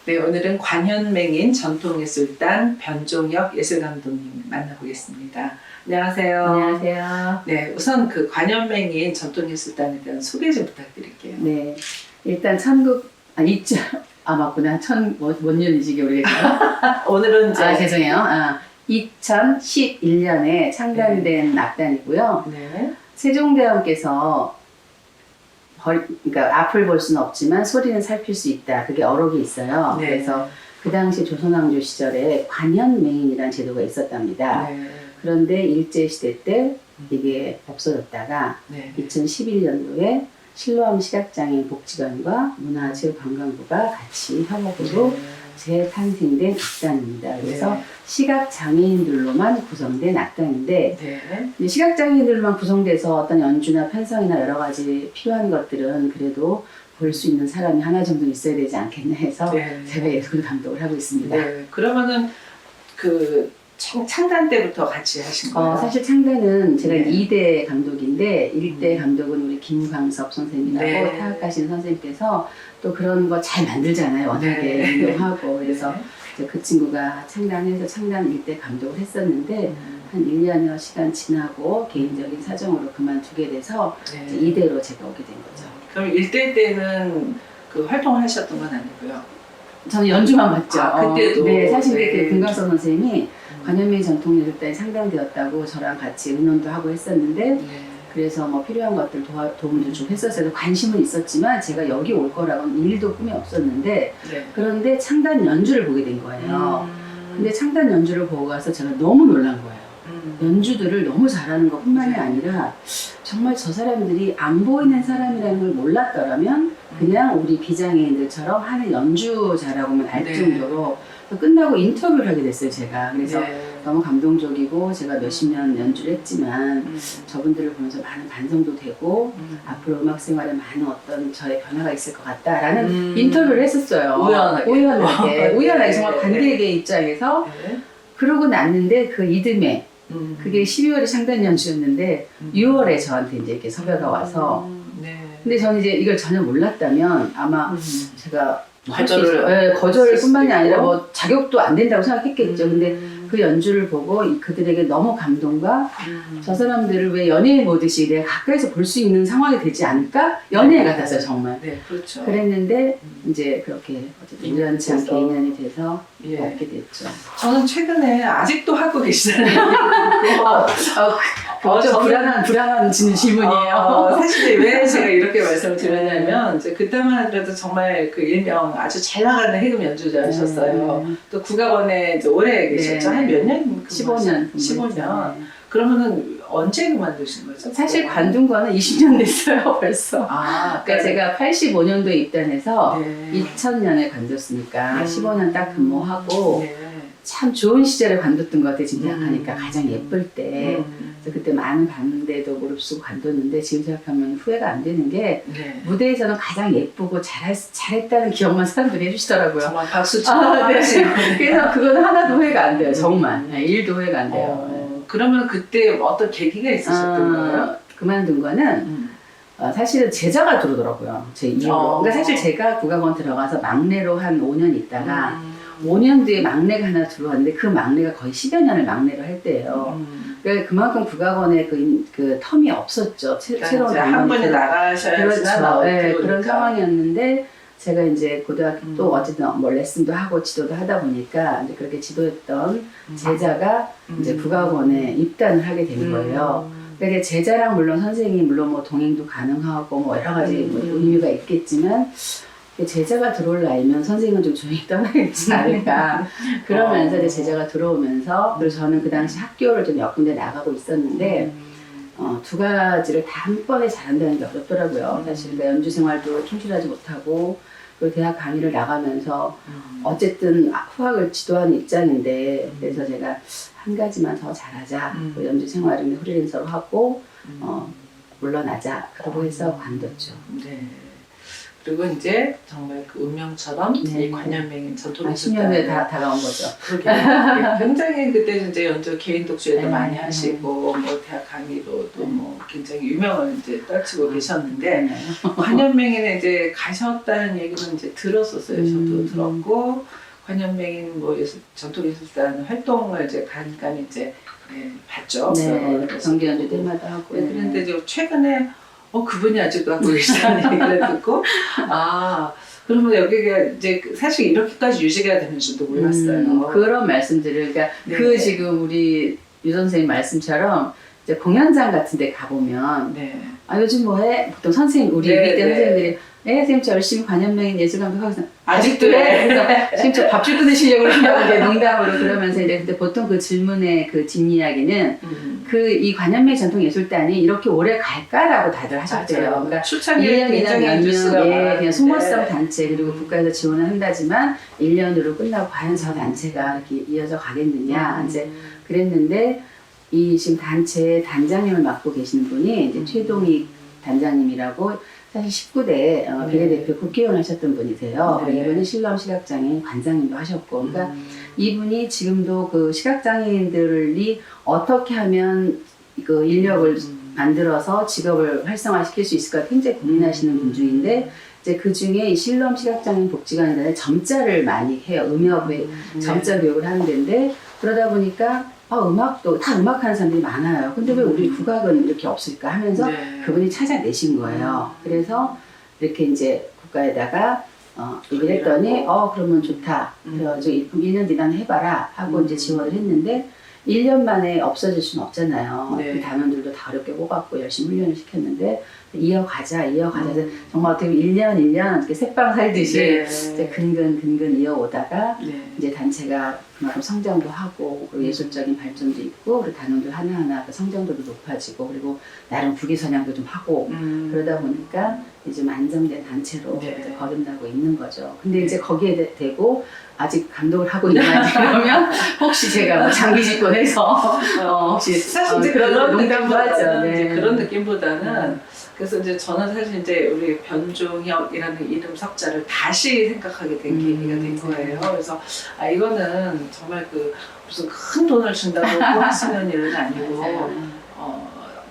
네, 오늘은 관현맹인 전통예술단 변종혁 예술감독님 만나보겠습니다. 안녕하세요. 안녕하세요. 네, 우선 그 관현맹인 전통예술단에 대한 소개 좀 부탁드릴게요. 네, 일단 맞구나. 뭔 년이지, 모르겠네요. 오늘은 이제 죄송해요. 2011년에 창단된 악단이고요. 네. 세종대왕께서 그러니까 앞을 볼 수는 없지만 소리는 살필 수 있다. 그게 어록이 있어요. 네. 그래서 그 당시 조선왕조 시절에 관현맹인이라는 제도가 있었답니다. 네. 그런데 일제시대 때 이게 없어졌다가 네. 2011년도에 신로암 시각장애인 복지관과 문화체육관광부가 같이 협업으로 네. 재탄생된 악단입니다. 그래서 네. 시각장애인들로만 구성된 악단인데 네. 시각장애인들만 구성돼서 어떤 연주나 편성이나 여러 가지 필요한 것들은 그래도 볼 수 있는 사람이 하나 정도 있어야 되지 않겠나 해서 네. 제가 예술 감독을 하고 있습니다. 네. 그러면은 그 창단 때부터 같이 하신 거예요? 사실 창단은 제가 네. 2대 감독인데 1대 감독은 우리 김광섭 선생님이라고 네. 타악하신 선생님께서 또 그런 거 잘 만들잖아요. 워낙에 네. 유명하고. 그래서 네. 이제 그 친구가 창단 1대 감독을 했었는데 한 1년여 시간 지나고 개인적인 사정으로 그만두게 돼서 네. 이제 2대로 제가 오게 된 거죠. 그럼 1대 때는 그 활동을 하셨던 건 아니고요? 저는 연주만 봤죠. 그때도? 네, 사실 네. 그 김광섭 선생님이 관현맹인 전통예술단이 상단되었다고 저랑 같이 의논도 하고 했었는데 네. 그래서 뭐 필요한 것들 도움도 좀 했었어요. 관심은 있었지만 제가 여기 올 거라고는 일도 꿈에 없었는데 네. 그런데 창단 연주를 보게 된 거예요. 근데 창단 연주를 보고 가서 제가 너무 놀란 거예요. 연주들을 너무 잘하는 것뿐만이 아니라 정말 저 사람들이 안 보이는 사람이라는 걸 몰랐더라면 그냥 우리 비장애인들처럼 하는 연주자라고만 알 네. 정도로 끝나고 인터뷰를 하게 됐어요, 제가. 그래서 네. 너무 감동적이고 제가 몇십 년 연주를 했지만 저분들을 보면서 많은 반성도 되고 앞으로 음악 생활에 많은 어떤 저의 변화가 있을 것 같다라는 인터뷰를 했었어요. 우연하게. 우연하게 네. 정말 관객의 입장에서 네. 그러고 났는데 그 이듬해 그게 12월이 창단 연주였는데 6월에 저한테 이제 이렇게 섭외가 와서 네. 근데 저는 이제 이걸 전혀 몰랐다면 아마 제가 거절을 거절뿐만이 수도 아니라 있고. 뭐 자격도 안 된다고 생각했겠죠. 근데 그 연주를 보고 그들에게 너무 감동과 저 사람들을 왜 연예인 보듯이 내가 가까이서 볼 수 있는 상황이 되지 않을까? 연예인 같았어요, 정말. 네, 그렇죠. 그랬는데 이제 그렇게 어쨌든 우연치 않게 돼서. 인연이 돼서 예. 얻게 됐죠. 저는 최근에 아직도 하고 계시잖아요. 좀 불안한 질문이에요. 사실 왜 제가 이렇게 말씀을 드렸냐면 이제 그때만 해도 정말 그 일명 아주 잘 나가는 해금 연주자셨어요. 또 국악원에 이제 오래 계셨죠. 네. 한 몇 년? 15년. 15년. 그러면은 언제 그만두신 거죠? 사실 관둔 거는 20년 됐어요, 벌써. 그러니까 제가 85년도에 입단해서 네. 2000년에 관뒀으니까 15년 딱 근무하고 네. 참 좋은 시절에 관뒀던 것 같아요. 지금 생각하니까 가장 예쁠 때. 그래서 그때 많은 봤는데도 무릅쓰고 관뒀는데 지금 생각하면 후회가 안 되는 게 네. 무대에서는 가장 예쁘고 잘했다는 기억만 사람들이 해주시더라고요. 정말 박수 치고 네. 그래서 그건 하나도 후회가 안 돼요. 정말. 네, 일도 후회가 안 돼요. 그러면 그때 어떤 계기가 있으셨던 거예요? 그만둔 거는 사실은 제자가 들어오더라고요. 제 이후로. 그러니까 사실 제가 국악원 들어가서 막내로 한 5년 있다가 5년 뒤에 막내가 하나 들어왔는데 그 막내가 거의 10여 년을 막내로 할 때예요. 그러니까 그만큼 국악원에 그 텀이 없었죠. 새로운 한 분이 나가셔야지. 그렇죠. 네, 그런 상황이었는데 제가 이제 고등학교 또 어쨌든 뭐 레슨도 하고 지도도 하다 보니까 이제 그렇게 지도했던 제자가 이제 국악원에 입단을 하게 된 거예요. 그러니까 제자랑 물론 선생님이 물론 뭐 동행도 가능하고 뭐 여러 가지 뭐 의미가 있겠지만 제자가 들어올 나이면 선생님은 좀 조용히 떠나겠지 않을까. 그러면서 이제 제자가 들어오면서 그리고 저는 그 당시 학교를 좀 몇 군데 나가고 있었는데 두 가지를 다 한 번에 잘한다는 게 어렵더라고요. 사실 그러니까 연주 생활도 충실하지 못하고 그리고 대학 강의를 나가면서 어쨌든 후학을 지도하는 입장인데 그래서 제가 한 가지만 더 잘하자. 연주 생활은 프리랜서로 하고 물러나자. 그러고 해서 관뒀죠. 네. 그리고 이제 정말 그 운명처럼 네. 이 관현맹인 전통 10년 후에 다 다가온 거죠. 그러게 굉장히 그때 이제 연주 개인 독주에도 네. 많이 하시고 뭐 대학 강의로도 뭐 굉장히 유명을 이제 떨치고 계셨는데 관현맹인에 이제 가셨다는 얘기는 이제 들었었어요. 저도 들었고 관현맹인 뭐 전통예술단 활동을 이제 잠깐 이제 봤죠. 네, 그래서 정기 연주 때마다 하고. 네, 그런데 이제 최근에 그분이 아직도 하고 계시다는 얘기를 듣고 그러면 여기가 이제 사실 이렇게까지 유지가 되는 줄도 몰랐어요. 그런 말씀들을 그러니까 네. 그 지금 우리 유 선생님 말씀처럼 이제 공연장 같은 데 가보면 네. 요즘 뭐해? 보통 선생님 우리 네, 밑에 네. 선생님들이 선생님 저 열심히 관현맹인 예술감독 하고 있어요. 아직도 해? 해? 그래서 선생님 저 밥줄 끊으시려고 그러냐고 이제 농담으로 그러면서 이제 근데 보통 그 질문의 그 뒷이야기는 그 이 관현맹 전통예술단이 이렇게 오래 갈까라고 다들 하셨대요. 맞아요. 그러니까 출창이 1년이나 굉장히 몇 뉴스가 년, 많았는데. 그냥 소모성 단체 그리고 국가에서 지원을 한다지만 1년으로 끝나고 과연 저 단체가 이렇게 이어져 가겠느냐 이제 그랬는데 이 지금 단체 단장님을 맡고 계시는 분이 이제 최동익 단장님이라고 사실 19대 비례대표 국회의원 하셨던 분이세요. 네. 이분은 실럼 시각장애인 관장님도 하셨고, 그러니까 이분이 지금도 그 시각장애인들이 어떻게 하면 그 인력을 만들어서 직업을 활성화시킬 수 있을까 굉장히 고민하시는 분 중인데 이제 그 중에 이 실럼 시각장애인 복지관이라는 점자를 많이 해요. 음역의 점자 교육을 하는 데인데 그러다 보니까 음악도 다 음악하는 사람들이 많아요. 근데 왜 우리 국악은 이렇게 없을까 하면서 그분이 찾아내신 거예요. 그래서 이렇게 이제 국가에다가 얘기를 했더니 그러면 좋다. 그래가지고 1년 뒤 안에 해봐라 하고 이제 지원을 했는데 1년 만에 없어질 수는 없잖아요. 네. 그 단원들도 다 어렵게 뽑았고 열심히 훈련을 시켰는데 이어가자. 정말 어떻게 보면 1년 이렇게 새빵 살듯이 네. 이제 근근 이어오다가 네. 이제 단체가 그만큼 성장도 하고 그리고 예술적인 발전도 있고 그리고 단원들 하나하나 그 성장도도 높아지고 그리고 나름 국위선양도 좀 하고 그러다 보니까 이제 좀 안정된 단체로 네. 이제 거듭나고 있는 거죠. 근데 이제 거기에 대고 아직 감독을 하고 있나요? 그러면 혹시 제가 뭐 장기 집권해서 혹시 사실 이제 그런 농담도 하죠. 네. 이제 그런 느낌보다는 그래서 이제 저는 사실 이제 우리 변종혁이라는 이름 석자를 다시 생각하게 된 계기가 된 거예요. 그래서 이거는 정말 그 무슨 큰 돈을 준다고 꼭 하시는 일은 아니고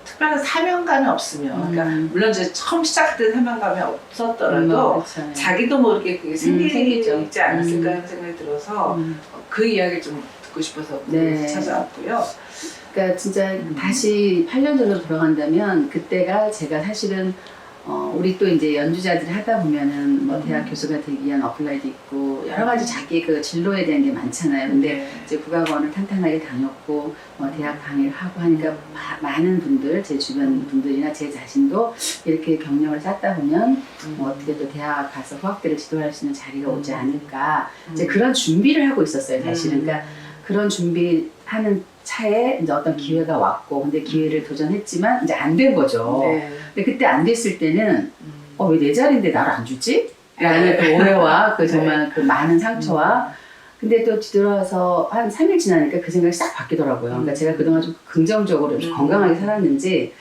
특별한 사명감이 없으면 그러니까 물론 이제 처음 시작할 때 사명감이 없었더라도 그렇죠. 자기도 모르게 그게 생기죠. 생기지 않았을까 하는 생각이 들어서 그 이야기를 좀 듣고 싶어서 네. 찾아왔고요. 그러니까 진짜 다시 8년 전으로 돌아간다면 그때가 제가 사실은 우리 또 이제 연주자들이 하다 보면은 뭐 대학 교수가 되기 위한 어플라이도 있고 여러 가지 자기 그 진로에 대한 게 많잖아요. 근데 이제 국악원을 탄탄하게 다녔고 대학 강의를 하고 하니까 많은 분들 제 주변 분들이나 제 자신도 이렇게 경력을 쌓다 보면 어떻게 또 대학 가서 후학들을 지도할 수 있는 자리가 오지 않을까 이제 그런 준비를 하고 있었어요. 사실은 그러니까 그런 준비하는 차에 이제 어떤 기회가 왔고 근데 기회를 도전했지만 이제 안 된 거죠. 네. 근데 그때 안 됐을 때는 왜 내 자리인데 나를 안 주지? 라는 그 오해와 그 정말 그 많은 상처와 근데 또 뒤돌아서 한 3일 지나니까 그 생각이 싹 바뀌더라고요. 그러니까 제가 그동안 좀 긍정적으로 좀 건강하게 살았는지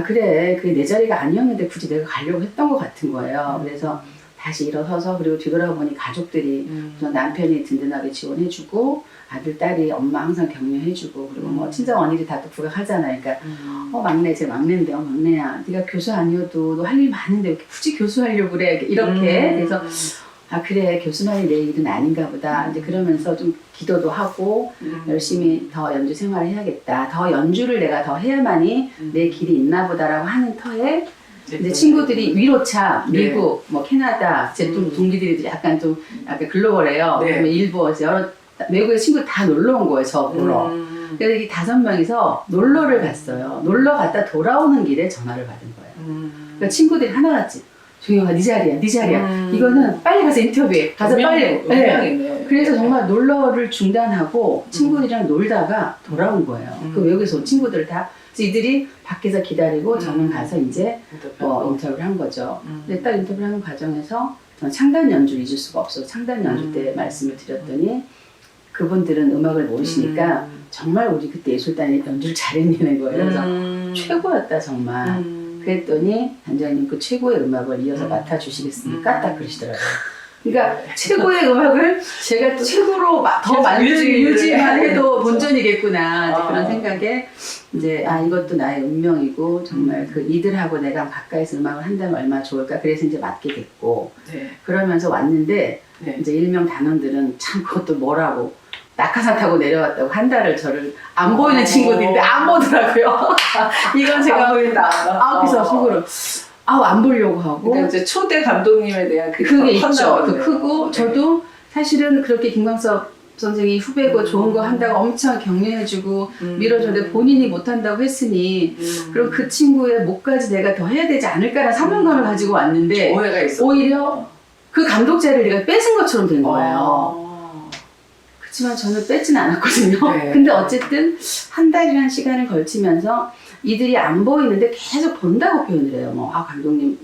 그래 그게 내 자리가 아니었는데 굳이 내가 가려고 했던 것 같은 거예요. 그래서 다시 일어서서 그리고 뒤돌아보니 가족들이 우선 남편이 든든하게 지원해주고 아들, 딸이 엄마 항상 격려해주고 그리고 뭐 친정 언니들이 다 또 부각하잖아요. 그러니까 막내, 제 막내인데 막내야 네가 교수 아니어도 너 할 일 많은데 왜 굳이 교수하려고 그래 이렇게 그래서 그래 교수만이 내 일은 아닌가 보다 이제 그러면서 좀 기도도 하고 열심히 더 연주 생활을 해야겠다 더 연주를 내가 더 해야만이 내 길이 있나 보다라고 하는 터에 이제 친구들이 위로차 미국 뭐 캐나다 제 또 동기들이 약간 글로벌해요. 네. 그러면 일부 여러 외국의 친구 다 놀러 온 거예요, 저 보러. 그래서 이 5명이서 놀러를 갔어요. 놀러 갔다 돌아오는 길에 전화를 받은 거예요. 그러니까 친구들이 하나같이 조용아, 네 자리야. 이거는 빨리 가서 인터뷰해. 가서 빨리. 네. 그래서 정말 놀러를 중단하고 친구들이랑 놀다가 돌아온 거예요. 그 외국에서 온 친구들 다. 그래서 이들이 밖에서 기다리고 저는 가서 이제 인터뷰를 한 거죠. 근데 딱 인터뷰를 하는 과정에서 저는 창단 연주를 잊을 수가 없어서 창단 연주 때 말씀을 드렸더니 그분들은 음악을 모르시니까 정말 우리 그때 예술단이 연주를 잘했냐는 거예요. 그래서 최고였다 정말. 그랬더니 단장님 그 최고의 음악을 이어서 맡아주시겠습니까? 딱 그러시더라고요. 그러니까 최고의 음악을 제가 최고로 더 유지만 해도 본전이겠구나 이제 그런 생각에 이제 이것도 나의 운명이고 정말 그 이들하고 내가 가까이서 음악을 한다면 얼마나 좋을까 그래서 이제 맡게 됐고 네. 그러면서 왔는데 네. 이제 일명 단원들은 참 그것도 뭐라고 낙하산 타고 내려왔다고 한 달을 저를 안 보이는 친구들인데 안 보더라고요. 이건 제가 안 보인다. 그래서 속으로 안 보려고 하고 그러니까 이제 초대 감독님에 대한 그게 있죠. 헌납이네요. 그 크고 네. 저도 사실은 그렇게 김광석 선생이 후배고 좋은 거 한다고 엄청 격려해주고 밀어줬는데 본인이 못한다고 했으니 그럼 그 친구의 목까지 내가 더 해야 되지 않을까라는 사명감을 가지고 왔는데 오해가 있어. 오히려 그 감독 자리를 내가 뺏은 것처럼 된 거예요. 그렇지만 저는 뺏진 않았거든요. 네. 근데 어쨌든 한 달이라는 시간을 걸치면서 이들이 안 보이는데 계속 본다고 표현을 해요. 감독님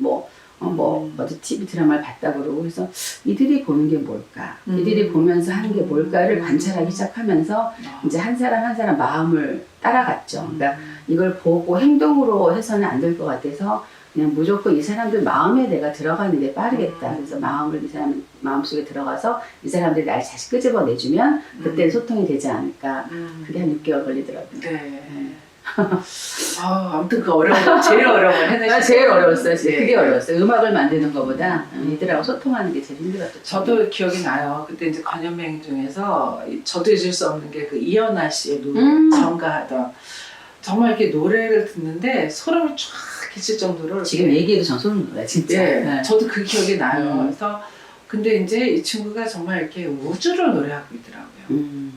어제 TV 드라마를 봤다 그러고 그래서 이들이 보는 게 뭘까? 이들이 보면서 하는 게 뭘까를 관찰하기 시작하면서 이제 한 사람 한 사람 마음을 따라갔죠. 그러니까 이걸 보고 행동으로 해서는 안 될 것 같아서 그냥 무조건 이 사람들 마음에 내가 들어가는 게 빠르겠다. 그래서 마음을 이 사람 마음속에 들어가서 이 사람들이 날 다시 끄집어내주면 그때 소통이 되지 않을까. 그게 한 6개월 걸리더라고요. 네. 아무튼 그 어려운 거 제일 어려운 걸 해내셨어요. 제일 어려웠어요. 진짜. 네. 그게 어려웠어요. 음악을 만드는 것보다 이들하고 소통하는 게 제일 힘들었죠. 저도 기억이 나요. 그때 이제 관현맹 중에서 저도 잊을 수 없는 게 그 이연아 씨의 노래 전가하던 정말 이렇게 노래를 듣는데 소름이 쫙 끼칠 정도로 지금 얘기해도 전 소름 돋아요. 진짜. 네. 저도 그 기억이 나요. 그래서 근데 이제 이 친구가 정말 이렇게 우주를 노래하고 있더라고요.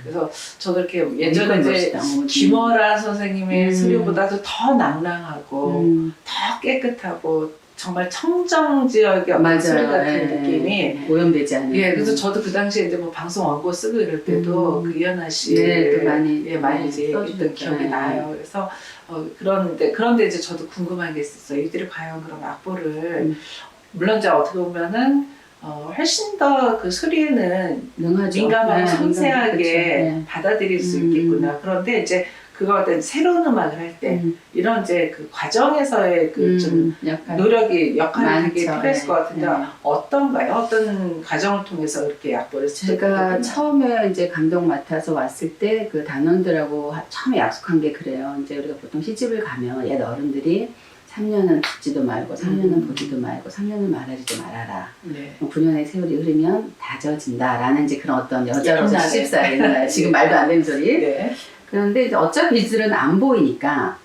그래서 저도 이렇게 예전에 이제 김어라 선생님의 소리보다도 더 낭랑하고 더 깨끗하고 정말 청정 지역의 어떤 소리 같은 느낌이 오염되지 않은. 그래서 저도 그 당시에 이제 방송 원고 쓰고 이럴 때도 그 이연아 씨 많이 이제 있던 기억이 나요. 그래서 그런데 이제 저도 궁금한 게 있었어요. 이들이 과연 그런 악보를 물론 이제 어떻게 보면은 훨씬 더 그 소리에는 민감하고 섬세하게 받아들일 수 있겠구나. 그런데 이제 그거 어떤 새로운 음악을 할 때 이런 이제 그 과정에서의 그 좀 역할이 되게 필요했을 것 같은데 어떤가요? 어떤 과정을 통해서 이렇게 악보를 제가 처음에 이제 감독 맡아서 왔을 때 그 단원들하고 처음에 약속한 게 그래요. 이제 우리가 보통 시집을 가면 옛 어른들이 3년은 듣지도 말고 3년은 보지도 말고 3년은 말하지도 말아라. 9년의 세월이 흐르면 다져진다라는 이제 그런 어떤 여자로서 시집살이 지금 말도 안 되는 소리. 그런데 이제 어차피 이들은 안 보이니까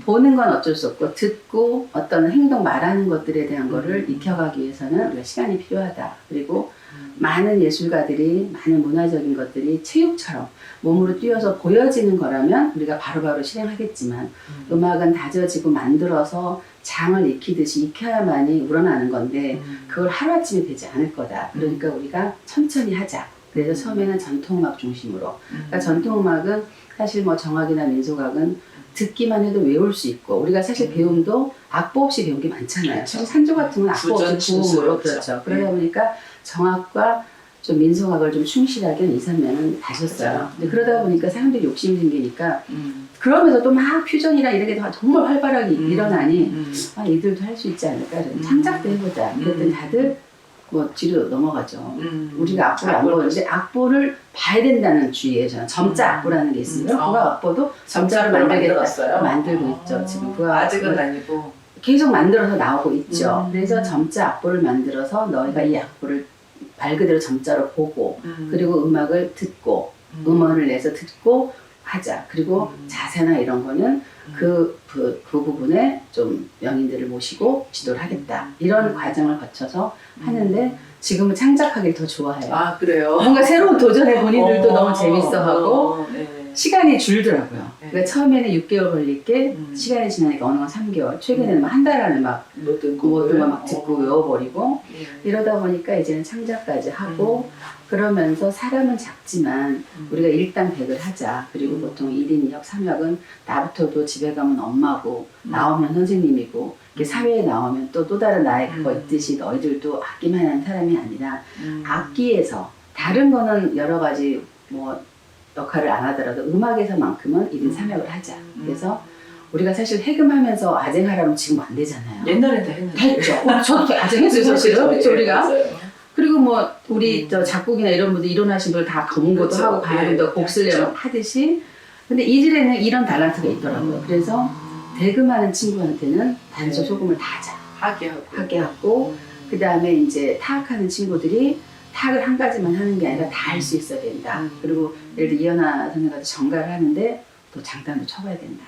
보는 건 어쩔 수 없고 듣고 어떤 행동 말하는 것들에 대한 거를 익혀가기 위해서는 우리가 시간이 필요하다. 그리고 많은 예술가들이 많은 문화적인 것들이 체육처럼 몸으로 뛰어서 보여지는 거라면 우리가 바로바로 실행하겠지만 음악은 다져지고 만들어서 장을 익히듯이 익혀야만이 우러나는 건데 그걸 하루아침에 되지 않을 거다. 그러니까 우리가 천천히 하자. 그래서 처음에는 전통음악 중심으로. 그러니까 전통음악은 사실 정악이나 민속악은 듣기만 해도 외울 수 있고 우리가 사실 배움도 악보 없이 배운 게 많잖아요. 산조 같은 건 악보 없이 구음으로 그렇죠. 그러다 보니까 정악과 좀 민속악을 좀 충실하게 2, 3년은 다셨어요. 근데 그러다 보니까 사람들이 욕심이 생기니까 그러면서 또 막 퓨전이랑 이런 게 정말 활발하게 일어나니 이들도 할 수 있지 않을까. 창작도 해보자. 그랬더니 다들 뒤로 넘어가죠. 우리가 악보를 안 보는데 악보를 봐야 된다는 주의에 저는 점자 악보라는 게 있습니다. 국악 악보도 점자를 만들고 있죠. 지금 국악 아직은 아니고 계속 만들어서 나오고 있죠. 그래서 점자 악보를 만들어서 너희가 이 악보를 말 그대로 점자로 보고 그리고 음악을 듣고 음원을 내서 듣고 하자. 그리고 자세나 이런 거는 그 부분에 좀 명인들을 모시고 지도를 하겠다. 이런 과정을 거쳐서 하는데 지금은 창작하기를 더 좋아해요. 그래요? 뭔가 새로운 도전에 본인들도 너무 재밌어하고 시간이 줄더라고요. 그러니까 처음에는 6개월 걸릴 게 시간이 지나니까 어느 건 3개월, 최근에는 한 달 안에 모든 거 막 듣고 외워버리고 이러다 보니까 이제는 창작까지 하고 그러면서 사람은 작지만 우리가 일당백을 하자. 그리고 보통 1인 2역, 3역은 나부터도 집에 가면 엄마고 나오면 선생님이고 사회에 나오면 또 다른 나의 그거 있듯이 너희들도 악기만 하는 사람이 아니라 악기에서 다른 거는 여러 가지 역할을 안 하더라도 음악에서만큼은 1인 3역을 하자. 그래서 우리가 사실 해금하면서 아쟁하라면 지금 안 되잖아요. 옛날에 다 했는데. 했죠. 저도 아쟁했어요, 사실은. 그렇죠, 우리가. 맞아요. 그리고 뭐 우리 저 작곡이나 이런 분들 일어나신 분들 다 검은고도 그렇죠. 하고 가야금도 예, 곡 쓰려면 하듯이. 근데 이들에는 이런 달란트가 있더라고요. 그래서 대금하는 친구한테는 단소 소금을 다 하게 하고 그 다음에 이제 타악하는 친구들이 타악을 한 가지만 하는 게 아니라 다 할 수 있어야 된다. 그리고 예를 들어 이현아 선생 같은 정가를 하는데 또 장단도 쳐봐야 된다.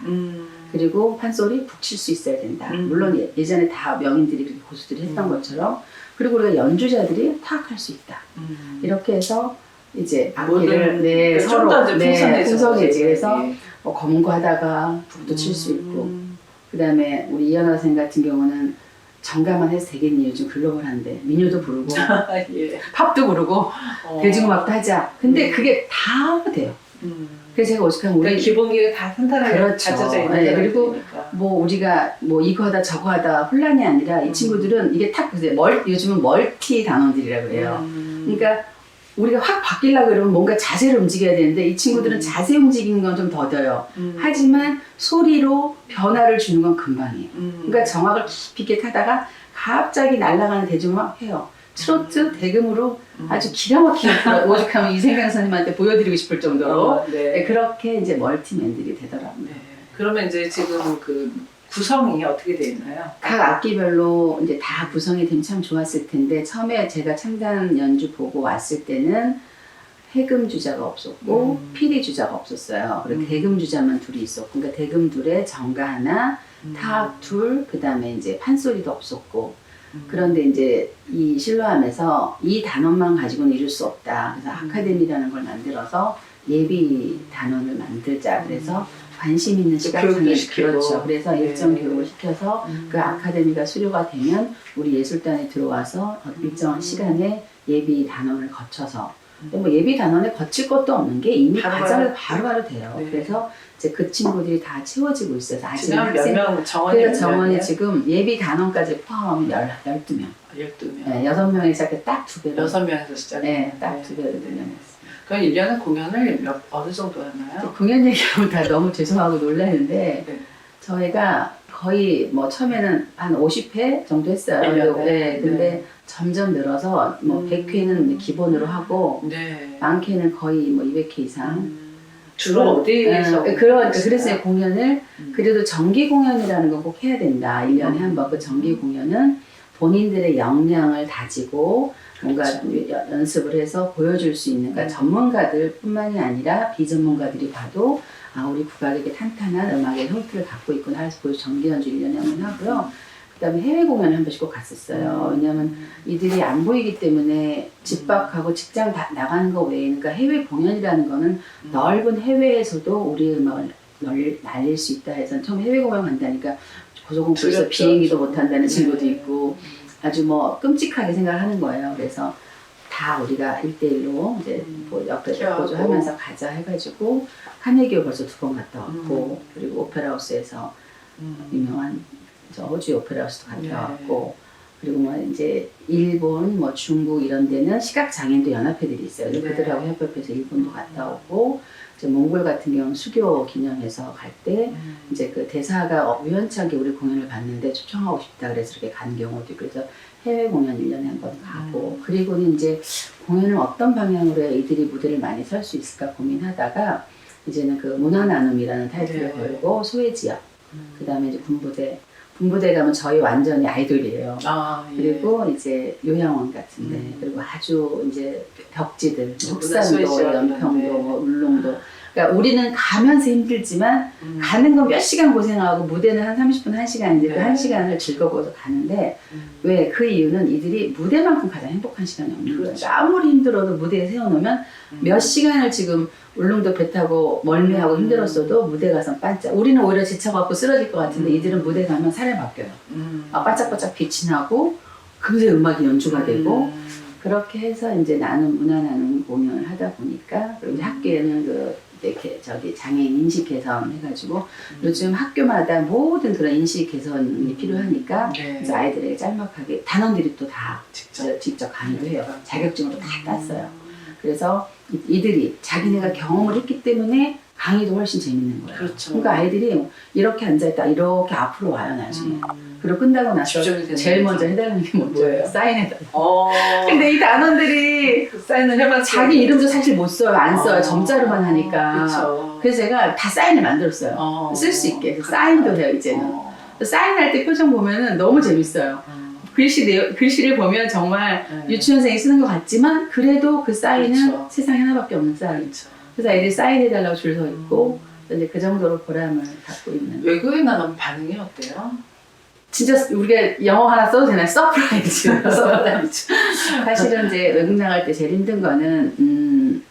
그리고 판소리 북 칠 수 있어야 된다. 물론 예전에 다 명인들이 그렇게 고수들이 했던 것처럼. 그리고 우리가 연주자들이 타악할 수 있다. 이렇게 해서 이제 악기를 서로 풍성해지. 그래서 뭐 검은고 하다가 북도 칠 수 있고. 그 다음에 우리 이현아 선생 같은 경우는 정가만 해서 되겠니? 요즘 글로벌한데 민요도 부르고 예. 팝도 부르고 대중음악도 하자. 근데 그게 다 돼요. 그래서 제가 오죽하면 우리 기본기가 다 탄탄하게 그렇죠. 갖춰져 있는 네, 그리고 사람들이니까. 뭐 우리가 뭐 이거 하다 저거 하다 혼란이 아니라 이 친구들은 이게 탁 보세요. 요즘은 멀티 단원들이라고 해요. 그러니까 우리가 확 바뀌려고 그러면 뭔가 자세를 움직여야 되는데 이 친구들은 자세 움직이는 건 좀 더뎌요. 하지만 소리로 변화를 주는 건 금방이에요. 그러니까 정악을 깊이 있게 타다가 갑자기 날아가는 대중음악 해요. 트로트 대금으로 아주 기가 막히게 오죽하면 이생강 선생님한테 보여드리고 싶을 정도로 네, 그렇게 이제 멀티맨들이 되더라고요. 네. 그러면 이제 지금 그 구성이 어떻게 되어 있나요? 각 악기별로 이제 다 구성이 되면 참 좋았을 텐데 처음에 제가 창단 연주 보고 왔을 때는 해금 주자가 없었고 피리 주자가 없었어요. 그리고 대금 주자만 둘이 있었고, 그러니까 대금 둘에 정가 하나, 타악 둘, 그 다음에 이제 판소리도 없었고. 그런데 이제 이 실로암에서 이 단원만 가지고는 이룰 수 없다. 그래서 아카데미라는 걸 만들어서 예비 단원을 만들자. 그래서 관심 있는 시각장애 그렇죠. 그래서 일정 교육을 시켜서 그 아카데미가 수료가 되면 우리 예술단에 들어와서 일정한 시간에 예비 단원을 거쳐서 뭐 예비 단원에 거칠 것도 없는 게 이미 과정을 바로바로 돼요. 네. 그래서 이제 그 친구들이 다 채워지고 있어서 아직 지금 학생 몇명 정원이 그래서 정원이 지금 예비 단원까지 포함하면 12명. 12명. 네, 6명이 시작해 딱 2배로. 6명에서 시작해. 네, 딱 2배로 늘려냈어요. 그럼 1년에 공연을 어느 정도 하나요? 공연 얘기하면 다 너무 죄송하고 놀라는데 네. 저희가 거의 뭐 처음에는 한 50회 정도 했어요. 1년에? 네, 근데 네. 점점 늘어서 뭐 100회는 기본으로 하고 네. 많게는 거의 뭐 200회 이상. 주로 어디에서? 그래서 공연을 그래도 정기 공연이라는 건 꼭 해야 된다. 1년에 한 번 그 정기 공연은 본인들의 역량을 다지고 뭔가 연습을 해서 보여줄 수 있는, 그러니까 전문가들 뿐만이 아니라 비전문가들이 봐도 아, 우리 국악이 이렇게 탄탄한 음악의 형태를 갖고 있구나 해서 정기 연주 1년에 한 번 하고요. 그 다음에 해외 공연을 한 번씩 꼭 갔었어요. 왜냐하면 이들이 안 보이기 때문에 집 밖하고 직장 나가는 거 외에, 그러니까 해외 공연이라는 거는 넓은 해외에서도 우리 음악을 날릴 수 있다 해서 처음 해외 공연 간다니까 고소공포에서 비행기도 못 한다는 친구도 있고 아주 뭐 끔찍하게 생각을 하는 거예요. 그래서 다 우리가 1대1로 이제 뭐 옆에 보조하면서 가자 해가지고 카네기를 벌써 2번 갔다 왔고 그리고 오페라하우스에서 유명한 저 호주 오페라하우스도 갔다 왔고 그리고 뭐 이제 일본 뭐 중국 이런 데는 시각장애인도 연합회들이 있어요. 그들하고 협업해서 일본도 갔다 오고 이제 몽골 같은 경우는 수교 기념해서 갈 때 이제 그 대사가 우연찮게 우리 공연을 봤는데 초청하고 싶다 그래서 이렇게 간 경우도 있고 그래서 해외 공연 1년에 한 번 가고 그리고는 이제 공연을 어떤 방향으로 해야 이들이 무대를 많이 설 수 있을까 고민하다가 이제는 그 문화나눔이라는 타이틀을 걸고 소외지역 그 다음에 이제 군부대 가면 저희 완전히 아이돌이에요. 그리고 이제 요양원 같은데 그리고 아주 이제 벽지들 흑산도, 연평도, 뭐 울릉도. 그러니까 우리는 가면서 힘들지만 가는 건 몇 시간 고생하고 무대는 한 30분, 1시간인데 그 1시간을 즐거워서 가는데 왜 그 이유는 이들이 무대만큼 가장 행복한 시간이 없는 거예요. 그러니까 아무리 힘들어도 무대에 세워놓으면 몇 시간을 지금 울릉도 배 타고 멀미하고 힘들었어도 무대 가서 반짝. 우리는 오히려 지쳐갖고 쓰러질 것 같은데 이들은 무대 가면 살에 바뀌어요. 반짝반짝 빛이 나고 금세 음악이 연주가 되고 그렇게 해서 이제 나는 문화나눔 공연을 하다 보니까 그리고 이제 학교에는 그 이렇게 저기 장애인 인식 개선 해가지고 요즘 학교마다 모든 그런 인식 개선이 필요하니까 그래서 아이들에게 짤막하게 단원들이 또 다 직접 강의를 해요. 자격증으로 다 땄어요. 그래서 이들이 자기네가 경험을 했기 때문에 강의도 훨씬 재밌는 거예요. 그렇죠. 그러니까 아이들이 이렇게 앉아있다 이렇게 앞으로 와요 나중에. 그리고 끝나고 나서 집중이 되는 제일 거지. 먼저 해달라는 게 뭐예요? 뭐예요? 사인해달라. 어. 근데 이 단원들이 그 사인을 해봤어요. 자기 이름도 사실 못 써요. 안 써요. 점자로만 하니까. 그렇죠. 그래서 제가 다 사인을 만들었어요. 쓸 수 있게. 그래서 사인도 해요 이제는. 사인할 때 표정 보면은 너무 재밌어요. 글씨를 보면 정말 유치원생이 쓰는 것 같지만 그래도 그 사인은 그렇죠. 세상에 하나밖에 없는 사인. 그렇죠. 그래서 애들이 사인해달라고 줄 서 있고 이제 그 정도로 보람을 갖고 있는. 외국에 나가면 반응이 어때요? 진짜 우리가 영어 하나 써도 되나요? 서프라이즈. 서프라이즈. 사실은 이제 외국 나갈 때 제일 힘든 거는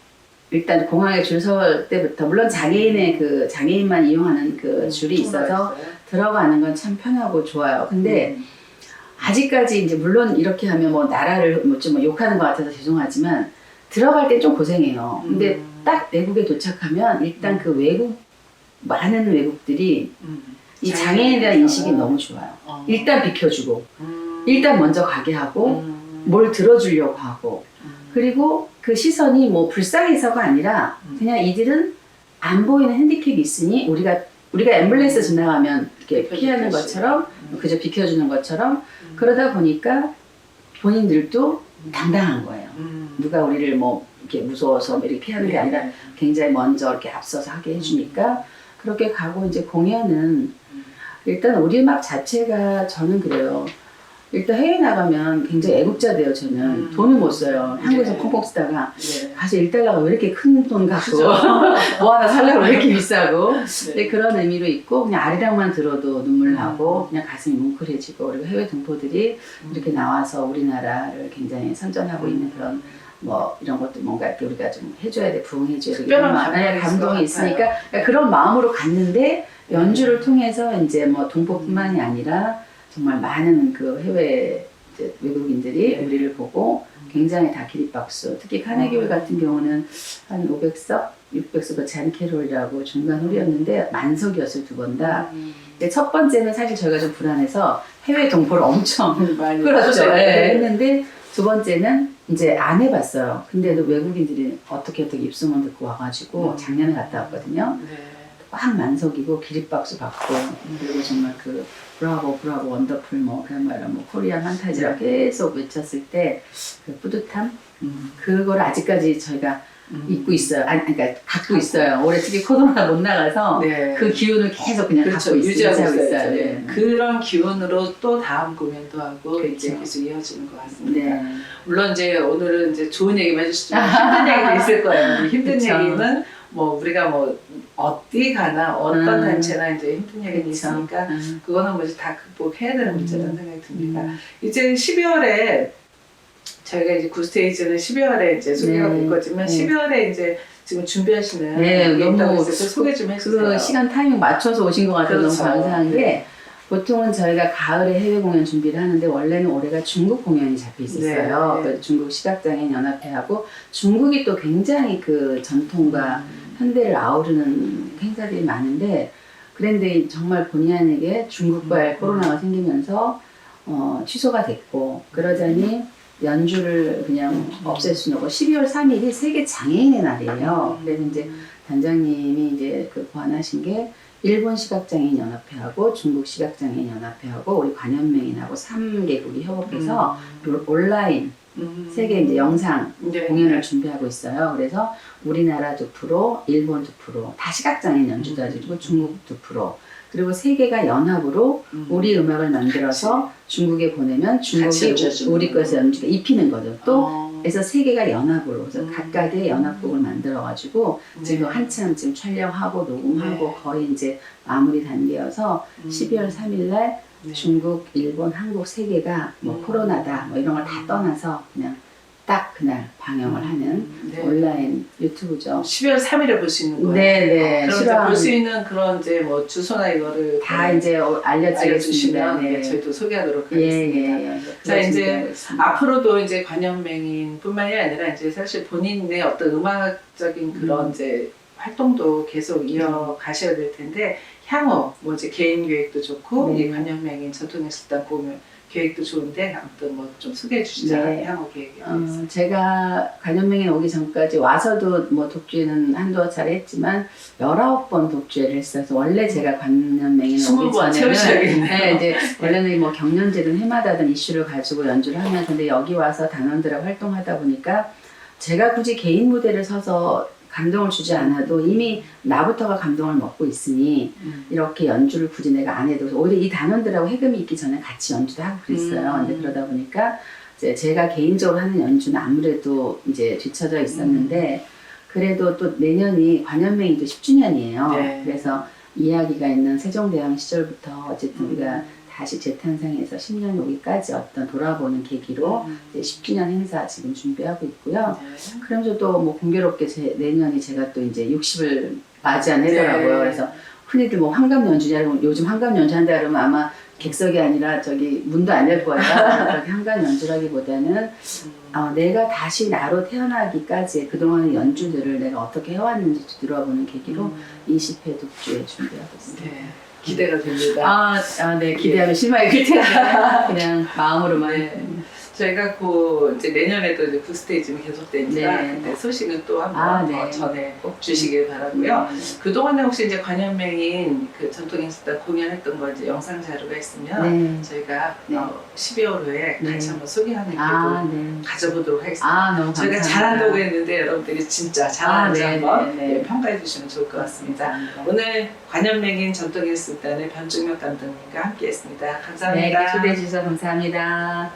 일단 공항에 줄 설 때부터 물론 장애인의 그 장애인만 이용하는 그 줄이 있어서 들어가는 건 참 편하고 좋아요. 근데 아직까지 이제 물론 이렇게 하면 뭐 나라를 좀 욕하는 것 같아서 죄송하지만 들어갈 때 좀 고생해요. 근데 딱 외국에 도착하면 일단 그 많은 외국들이 이 장애인에 대한 인식이 너무 좋아요. 일단 비켜주고 일단 먼저 가게 하고 뭘 들어주려고 하고 그리고 그 시선이 뭐 불쌍해서가 아니라 그냥 이들은 안 보이는 핸디캡이 있으니 우리가 앰뷸런스 지나가면 이렇게 피하는 것처럼 그저 비켜주는 것처럼 그러다 보니까 본인들도 당당한 거예요. 누가 우리를 뭐 이렇게 무서워서 이렇게 피하는 게 아니라 굉장히 먼저 이렇게 앞서서 하게 해주니까 그렇게 가고 이제 공연은 일단 우리 음악 자체가 저는 그래요. 일단 해외 나가면 굉장히 애국자 돼요. 저는 돈을 못 써요. 한국에서 펑펑 쓰다가 가서 1달러가 왜 이렇게 큰 돈 갖고 뭐 하나 살려고 왜 이렇게 비싸고 근데 그런 의미로 있고 그냥 아리랑만 들어도 눈물 나고 그냥 가슴이 뭉클해지고 그리고 해외 동포들이 이렇게 나와서 우리나라를 굉장히 선전하고 있는 그런 뭐 이런 것도 뭔가 이렇게 우리가 좀 해줘야 돼 부응해줘야 돼 이런 감동이 있으니까 그러니까 그런 마음으로 갔는데 연주를 통해서 이제 뭐 동포뿐만이 아니라 정말 많은 그 해외 이제 외국인들이 우리를 보고 굉장히 다 기립박수. 특히 카네기홀 같은 경우는 한 500석, 600석 잔 캐롤이라고 중간 홀이었는데 만석이었어요, 두 번 다. 근데 첫 번째는 사실 저희가 좀 불안해서 해외 동포를 엄청 끌었죠. 했는데 두 번째는 이제 안 해봤어요. 근데도 외국인들이 어떻게 입소문 듣고 와가지고 작년에 갔다 왔거든요. 꽉 만석이고 기립박수 받고 그리고 정말 그 브라보 원더풀 뭐 그런 말로 뭐 코리안 판타지라고 계속 외쳤을 때 그 뿌듯함 그걸 아직까지 저희가 잊고 있어요. 그러니까 갖고 있어요. 올해 특히 코로나 못 나가서 그 기운을 계속 그냥 갖고 유지하고 있어요. 네. 그런 기운으로 또 다음 공연도 하고 그렇죠. 이제 계속 이어지는 것 같습니다. 네. 물론 이제 오늘은 이제 좋은 얘기만 해주시지만 힘든 얘기도 있을 거예요. 힘든 그쵸. 얘기는 뭐 우리가 뭐 어디 가나 어떤 단체나 이제 힘든 얘기는 있으니까 그거는 뭐 이제 다 극복해야 되는 문제라는 생각이 듭니다. 이제 12월에 저희가 이제 굿스테이지는 12월에 이제 소개가 될 거지만 12월에 이제 지금 준비하시는 게 있다고 해서 소개 좀 해주세요. 그 시간 타이밍 맞춰서 오신 것 같아서 그렇죠. 너무 감사한 게 보통은 저희가 가을에 해외 공연 준비를 하는데 원래는 올해가 중국 공연이 잡혀 있었어요. 그래서 중국 시각장애인 연합회하고 중국이 또 굉장히 그 전통과 현대를 아우르는 행사들이 많은데 그런데 정말 본의 아니게 중국발 코로나가 생기면서 취소가 됐고 그러자니 연주를 그냥 없앨 수는 없고 12월 3일이 세계 장애인의 날이에요. 그래서 이제 단장님이 이제 그 고안하신 게 일본 시각장애인 연합회하고 중국 시각장애인 연합회하고 우리 관현맹인하고 3개국이 협업해서 온라인 세계 이제 영상 공연을 준비하고 있어요. 그래서 우리나라 2%, 일본 2%, 다 시각장애인 연주자들이고 중국 2%. 그리고 세 개가 연합으로 우리 음악을 만들어서 중국에 보내면 중국이 우리 것을 연주가 입히는 거죠. 또 그래서 세 개가 연합으로 그래서 각각의 연합곡을 만들어가지고 지금 한참 지금 촬영하고 녹음하고 거의 이제 마무리 단계여서 12월 3일날 중국, 일본, 한국 세 개가 뭐 코로나다 뭐 이런 걸 다 떠나서 그냥 딱 그날 방영을 하는 온라인 유튜브죠. 12월 3일에 볼 수 있는 거예요. 네네. 그럼 볼 수 있는 그런 이제 뭐 주소나 이거를 다 이제 알려주시면 네. 저희도 소개하도록 하겠습니다. 예. 자 이제 앞으로도 이제 관현맹인뿐만이 아니라 이제 사실 본인의 어떤 음악적인 그런 이제 활동도 계속 이어가셔야 될 텐데 향후 뭐 이제 개인 계획도 좋고 이 관현맹인 전통예술단 공연 계획도 좋은데 아무튼 뭐 좀 소개해 주시죠. 네. 향후 계획에 대해서. 제가 관현명에 오기 전까지 와서도 뭐 독주회는 한두 차례 했지만 19번 독주회를 했어요. 그래서 원래 제가 관현명에 20번 채우셔야겠네요. 네, 이제 원래는 뭐 경연제든 해마다든 이슈를 가지고 연주를 하면 근데 여기 와서 단원들하고 활동하다 보니까 제가 굳이 개인 무대를 서서 감동을 주지 않아도 이미 나부터가 감동을 먹고 있으니 이렇게 연주를 굳이 내가 안 해도 오히려 이 단원들하고 해금이 있기 전에 같이 연주도 하고 그랬어요. 근데 그러다 보니까 이제 제가 개인적으로 하는 연주는 아무래도 이제 뒤쳐져 있었는데 그래도 또 내년이 관현명이 또 10주년이에요. 네. 그래서 이야기가 있는 세종대왕 시절부터 어쨌든 우리가 다시 재탄생해서 10년 오기까지 어떤 돌아보는 계기로 이제 10주년 행사 지금 준비하고 있고요. 네. 그러면서 또 뭐 공교롭게 내년이 제가 또 이제 60을 맞이한 해더라고요. 네. 그래서 흔히들 뭐 환갑 연주냐고 요즘 환갑 연주한다 그러면 아마 객석이 아니라 저기 문도 안 열 거예요. 그렇게 환갑 연주라기보다는 내가 다시 나로 태어나기까지 그동안의 연주들을 내가 어떻게 해왔는지 들어보는 계기로 20회 독주에 준비하고 있습니다. 네. 기대가 됩니다. 네. 기대하면 실망이 클테라 그냥 마음으로만. 네. 저희가 그 이제 내년에도 이제 굿스테이지는 계속되니까 네. 그때 소식은 또 한번 네. 전에 꼭 주시길 바라고요. 그동안에 혹시 이제 관현명인 그 전통행사단 공연했던 거 이제 영상 자료가 있으면 네. 저희가 네. 12월 후에 네. 같이 한번 소개하는 기회도 네. 가져보도록 하겠습니다. 너무 저희가 감사합니다. 잘한다고 했는데 여러분들이 진짜 잘하는지 한번 네. 평가해 주시면 좋을 것 같습니다. 감사합니다. 오늘 관현명인 전통예술단의 변중혁 감독님과 함께했습니다. 감사합니다. 네, 초대해 주셔서 감사합니다.